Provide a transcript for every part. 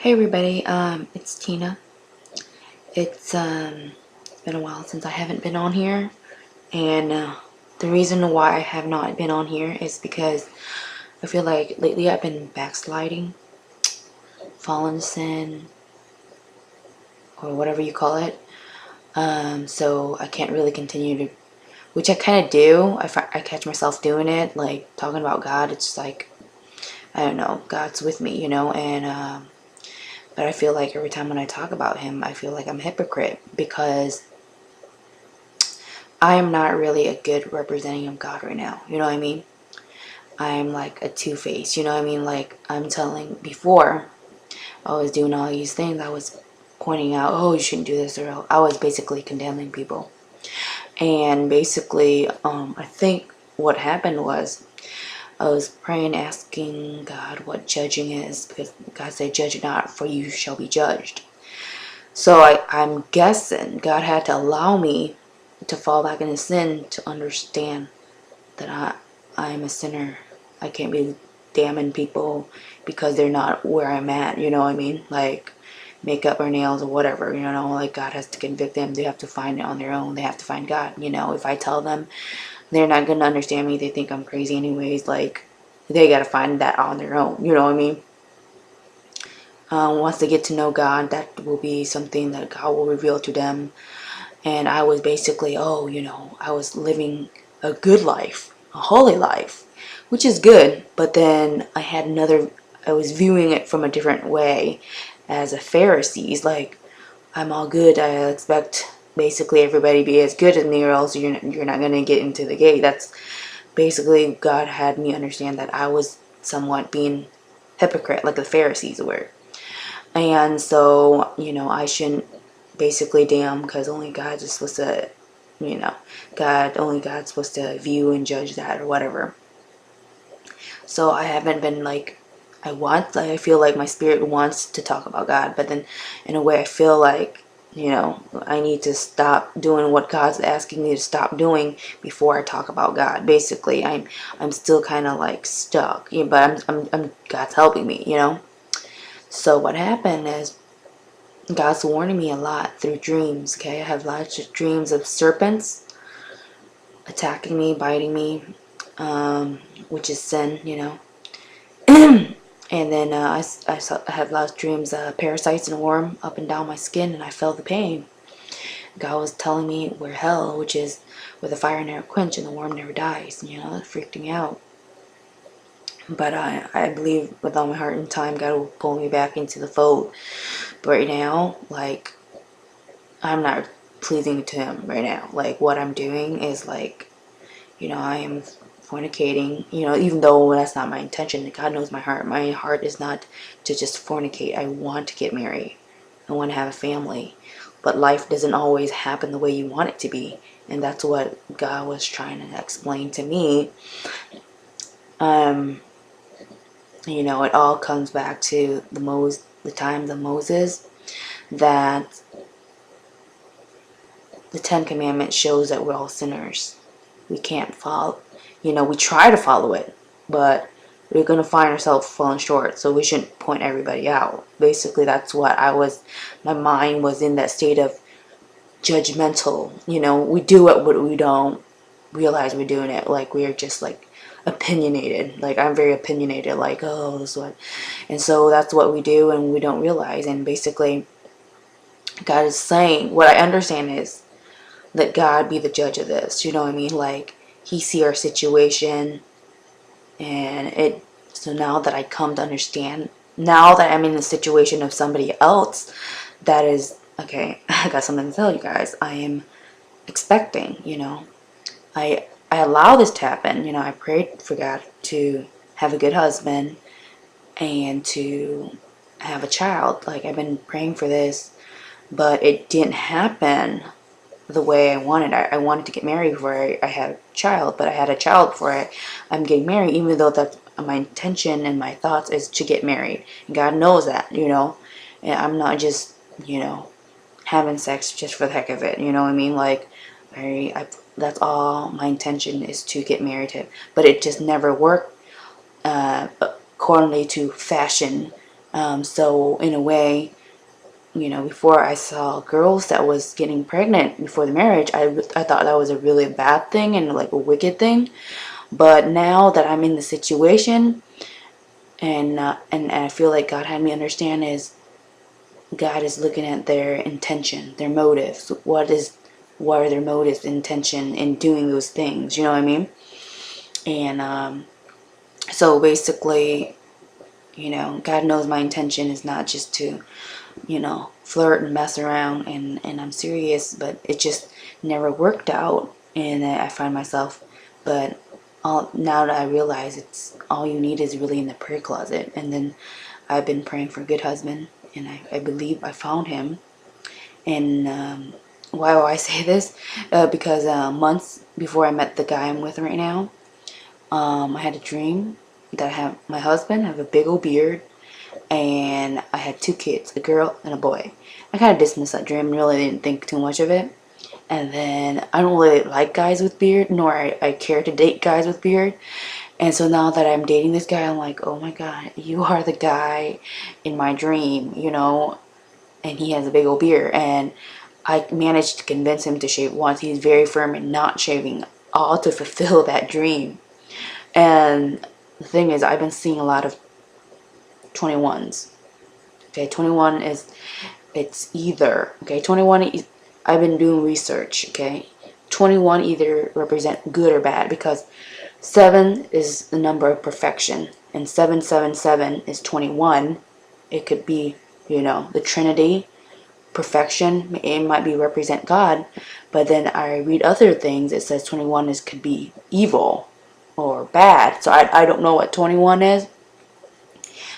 Hey everybody, it's Tina. It's been a while since I haven't been on here, and the reason why I have not been on here is because I feel like lately I've been backsliding, fallen sin, or whatever you call it. So I can't really continue to, which I kind of do. I catch myself doing it, like talking about God. It's like, I don't know, God's with me, and but I feel like every time when I talk about Him, I feel like I'm a hypocrite because I am not really a good representing of God right now. You know what I mean? I'm like a two-face. You know what I mean? Like I'm telling before I was doing all these things, I was pointing out, oh, you shouldn't do this, or I was basically condemning people. And basically, I think what happened was I was praying, asking God what judging is, because God said, "Judge not, for you shall be judged." So I'm guessing God had to allow me to fall back into sin to understand that I'm a sinner. I can't be damning people because they're not where I'm at, you know what I mean? Like makeup or nails or whatever, like God has to convict them. They have to find it on their own. They have to find God. If I tell them, they're not gonna understand me. They think I'm crazy anyways. Like they gotta find that on their own, you know what I mean? Once they get to know God, that will be something that God will reveal to them. And I was basically, I was living a good life, a holy life, which is good. But then I was viewing it from a different way as a Pharisees. Like, I'm all good. I expect basically everybody to be as good as me, or else you're not going to get into the gate. That's basically God had me understand that I was somewhat being hypocrite, like the Pharisees were. And so, I shouldn't basically damn, because only God's is supposed to, you know, only God's supposed to view and judge that or whatever. So I haven't been like, I feel like my spirit wants to talk about God, but then in a way I feel like, I need to stop doing what God's asking me to stop doing before I talk about God. Basically, I'm still kind of like stuck, but I'm God's helping me, So what happened is God's warning me a lot through dreams, okay? I have lots of dreams of serpents attacking me, biting me, which is sin, And then I have lots of dreams, parasites and a worm up and down my skin, and I felt the pain. God was telling me we're hell, which is where the fire never quench and the worm never dies. That freaked me out. But I believe with all my heart and time, God will pull me back into the fold. But right now, like, I'm not pleasing to Him right now. Like, what I'm doing is like, I am fornicating, even though that's not my intention. God knows my heart. My heart is not to just fornicate. I want to get married. I want to have a family. But life doesn't always happen the way you want it to be. And that's what God was trying to explain to me. It all comes back to the times of Moses, that the Ten Commandments shows that we're all sinners. We can't follow, we try to follow it, but we're going to find ourselves falling short, so we shouldn't point everybody out. Basically, that's what my mind was in that state of judgmental. We do it, but we don't realize we're doing it. Like, we're just like opinionated. Like, I'm very opinionated, like, oh, this one. And so that's what we do, and we don't realize. And basically, God is saying, what I understand is, let God be the judge of this. You know what I mean? Like, He see our situation, and so now that I come to understand, now that I'm in the situation of somebody else, that is, okay, I got something to tell you guys. I am expecting, I allow this to happen. I prayed for God to have a good husband and to have a child. Like, I've been praying for this, but it didn't happen the way I wanted. I wanted to get married before I had a child, but I had a child before I'm getting married, even though that's my intention and my thoughts is to get married. And God knows that, and I'm not just, having sex just for the heck of it, you know what I mean? Like, that's all my intention is, to get married to him. But it just never worked accordingly to fashion So in a way, you know, before I saw girls that was getting pregnant before the marriage, I thought that was a really bad thing and like a wicked thing. But now that I'm in the situation, and I feel like God had me understand is God is looking at their intention, their motives. What are their motives, intention in doing those things? You know what I mean? And so basically, you know, God knows my intention is not just to, you know, flirt and mess around, and I'm serious, but it just never worked out. And I find myself, but now that I realize it's all you need is really in the prayer closet. And then I've been praying for a good husband, and I believe I found him. And why do I say this? Because months before I met the guy I'm with right now, I had a dream that I have my husband, I have a big old beard, and I had 2 kids, a girl and a boy. I kind of dismissed that dream and really didn't think too much of it. And then I don't really like guys with beard, nor I care to date guys with beard. And so now that I'm dating this guy, I'm like, oh my God, you are the guy in my dream, you know? And he has a big old beard. And I managed to convince him to shave once. He's very firm in not shaving, all to fulfill that dream. And the thing is, I've been seeing a lot of 21s. Okay, 21 is, it's either, okay, 21 is, I've been doing research, okay? 21 either represent good or bad, because 7 is the number of perfection, and 777 is 21. It could be, you know, the Trinity, perfection. It might be represent God, but then I read other things. It says 21 is could be evil or bad. So I don't know what 21 is,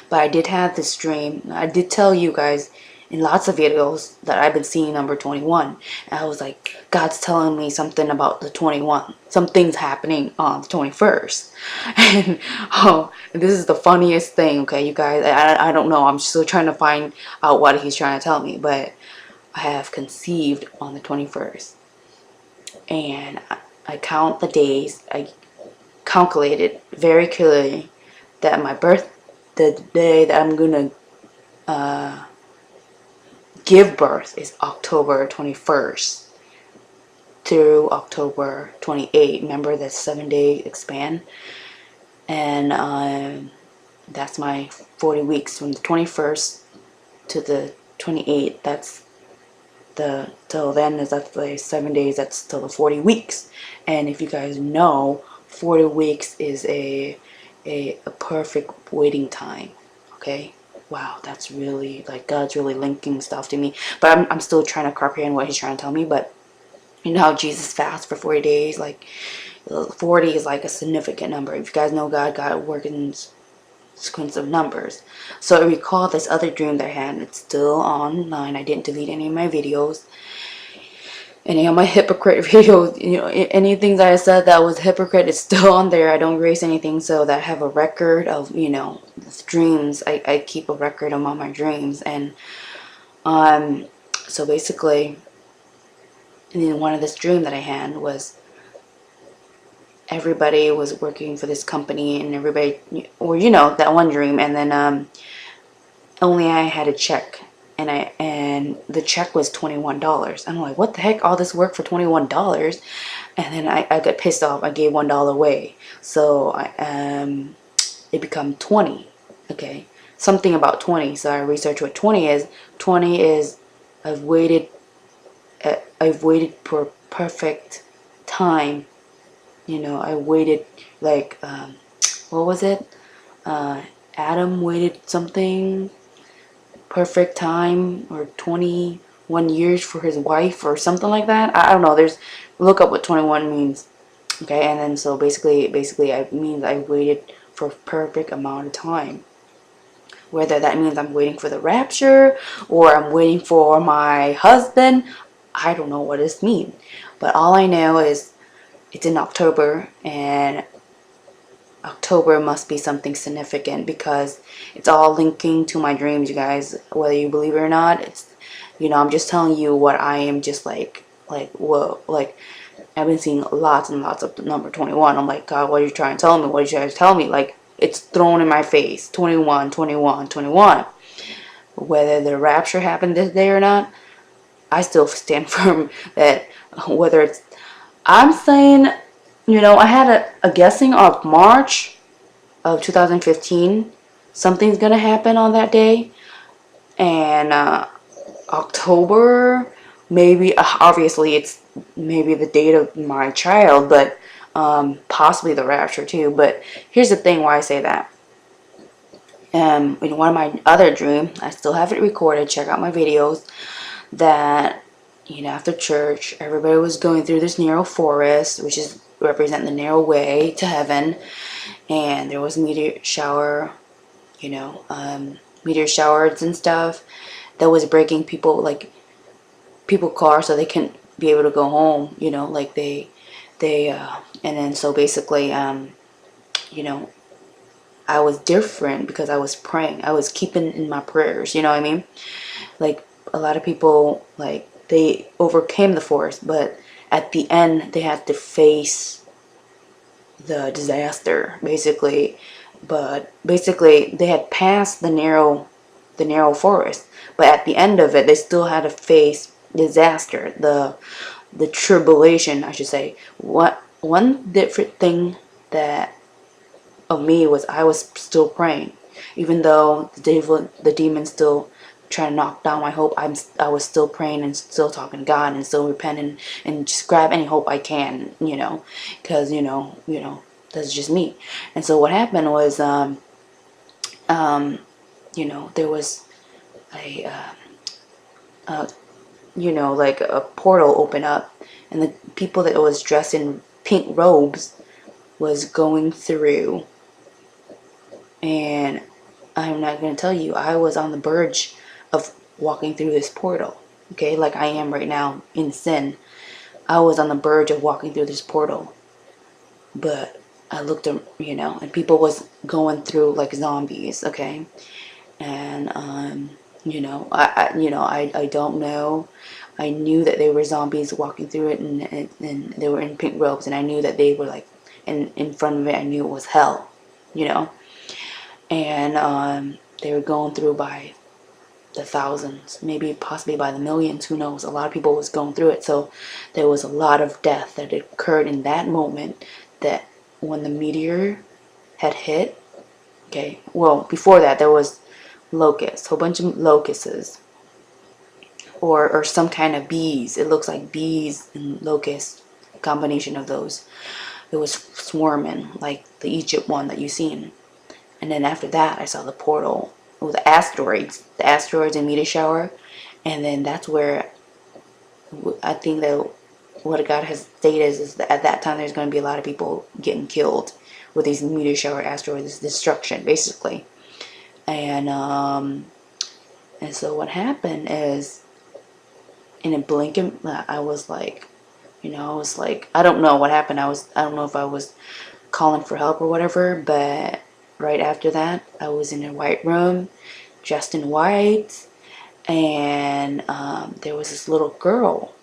but I did have this dream. I did tell you guys in lots of videos that I've been seeing number 21. And I was like, God's telling me something about the 21. Something's happening on the 21st. And oh, this is the funniest thing, okay, you guys. I don't know. I'm still trying to find out what he's trying to tell me. But I have conceived on the 21st. And I count the days. I calculated very clearly that my birth, the day that I'm gonna give birth, is October 21st through October 28th. Remember that 7-day span? And that's my 40 weeks from the 21st to the 28th. That's the, till then is that's the 7 days, that's till the 40 weeks. And if you guys know, 40 weeks is a perfect waiting time. Okay, wow, that's really, like, God's really linking stuff to me. But I'm still trying to comprehend what he's trying to tell me. But you know how Jesus fasts for 40 days? Like, 40 is like a significant number. If you guys know God works in sequence of numbers. So I recall this other dream that I had. It's still online. I didn't delete any of my videos. Any of my hypocrite videos, you know, anything that I said that was hypocrite is still on there. I don't erase anything, so that I have a record of, you know, dreams. I keep a record of all my dreams. And so basically, and then one of this dream that I had was everybody was working for this company, and everybody, or you know, that one dream, and then only I had a check, and the check was $21. I'm like, what the heck, all this work for $21? And then I got pissed off. I gave $1 away, so it become 20. Okay, something about 20. So I researched what 20 is. 20 is I've waited for perfect time. You know, I waited, like, what was it? Adam waited something, perfect time, or 21 years for his wife, or something like that. I don't know. Look up what 21 means. Okay, and then so basically it means I waited for a perfect amount of time. Whether that means I'm waiting for the rapture, or I'm waiting for my husband, I don't know what this means. But all I know is it's in October, and October must be something significant, because it's all linking to my dreams, you guys. Whether you believe it or not, it's, you know, I'm just telling you what I am just like whoa, like, I've been seeing lots and lots of the number 21. I'm like, God, what are you trying to tell me? What are you trying to tell me? Like, it's thrown in my face. 21, 21, 21. Whether the rapture happened this day or not, I still stand firm that whether it's, I'm saying, I had a guessing of March of 2015. Something's gonna happen on that day. And October, maybe, obviously it's maybe the date of my child, but possibly the rapture too. But here's the thing why I say that. In one of my other dreams, I still have it recorded, check out my videos, that, after church, everybody was going through this narrow forest, which is represent the narrow way to heaven, and there was meteor shower, meteor showers and stuff that was breaking people cars so they couldn't be able to go home, like and then so basically, I was different because I was praying. I was keeping in my prayers, you know what I mean? Like, a lot of people, like, they overcame the forest, but at the end, they had to face the disaster, basically. But basically, they had passed the narrow forest, but at the end of it, they still had to face disaster, the tribulation, I should say. One different thing that of me was I was still praying, even though the demon still trying to knock down my hope. I was still praying and still talking to God and still repenting and just grab any hope I can, because that's just me. And so what happened was, there was like a portal open up, and the people that was dressed in pink robes was going through. And I'm not going to tell you, I was on the verge of walking through this portal. Okay, like I am right now in sin. I was on the verge of walking through this portal. But I looked at, and people was going through like zombies, okay? And, I don't know. I knew that they were zombies walking through it, and they were in pink robes, and I knew that they were like, in front of it, I knew it was hell, and they were going through by the thousands, maybe possibly by the millions, who knows. A lot of people was going through it, so there was a lot of death that occurred in that moment, that when the meteor had hit. Okay, well, before that there was locusts, a whole bunch of locusts, or some kind of bees. It looks like bees and locusts, a combination of those. It was swarming like the Egypt one that you seen. And then after that, I saw the portal with the asteroids and meteor shower. And then that's where I think that what God has stated is that at that time there's going to be a lot of people getting killed with these meteor shower asteroids, this destruction, basically. And so what happened is, in a blink, I was like, I don't know what happened. I don't know if I was calling for help or whatever, but right after that, I was in a white room, dressed in white, and there was this little girl,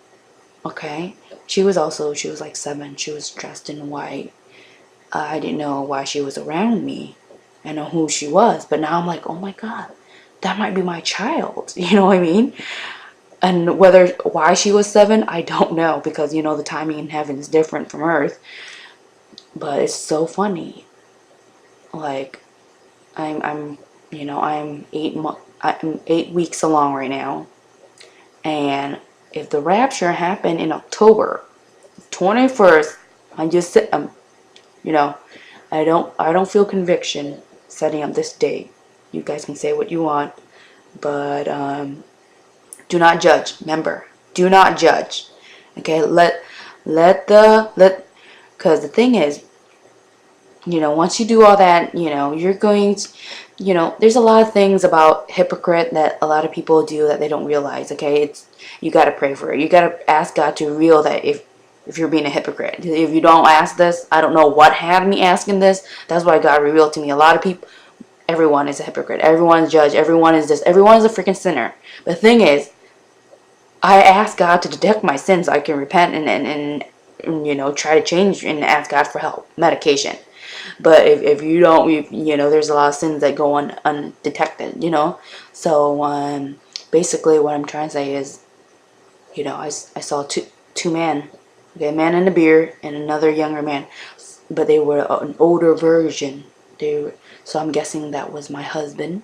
okay? She was like 7. She was dressed in white. I didn't know why she was around me. I know who she was, but now I'm like, oh my God, that might be my child. You know what I mean? And why she was 7, I don't know, because the timing in heaven is different from earth. But it's so funny. Like, I'm 8 weeks along right now, and if the rapture happened in October 21st, I just said, I don't feel conviction setting up this date. You guys can say what you want, but do not judge. Remember, do not judge. Okay, because the thing is, once you do all that, you're going to, there's a lot of things about hypocrite that a lot of people do that they don't realize. Okay, you got to pray for it. You got to ask God to reveal that if you're being a hypocrite. If you don't ask this, I don't know what had me asking this. That's why God revealed to me. A lot of people, everyone is a hypocrite. Everyone's judge. Everyone is this. Everyone is a freaking sinner. The thing is, I ask God to detect my sins so I can repent and try to change and ask God for help, medication. But if you don't, you know, there's a lot of sins that go undetected, you know. So basically what I'm trying to say is, you know, I saw two men, okay, a man in a beard and another younger man, but they were an older version. So I'm guessing that was my husband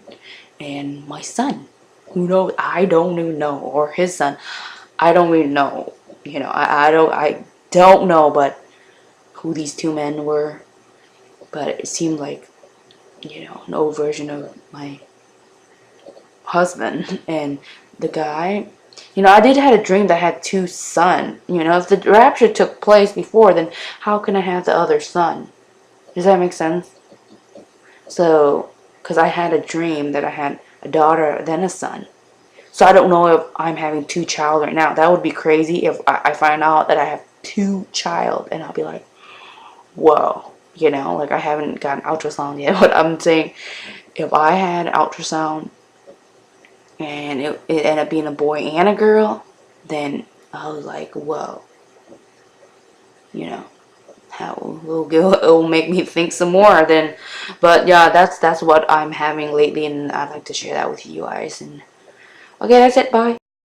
and my son. Who knows? I don't even know. Or his son. I don't even know. You know, I don't know, but who these two men were. But it seemed like, you know, an old version of my husband. And the guy, you know, I did had a dream that had two sons. You know, if the rapture took place before, then how can I have the other son? Does that make sense? So, because I had a dream that I had a daughter, then a son. So I don't know if I'm having two child right now. That would be crazy if I find out that I have two child, and I'll be like, whoa. You know, like I haven't gotten ultrasound yet. But I'm saying, if I had ultrasound and it ended up being a boy and a girl, then I was like, whoa. You know, how it'll make me think some more. Then, but yeah, that's what I'm having lately, and I'd like to share that with you guys. And okay, that's it. Bye.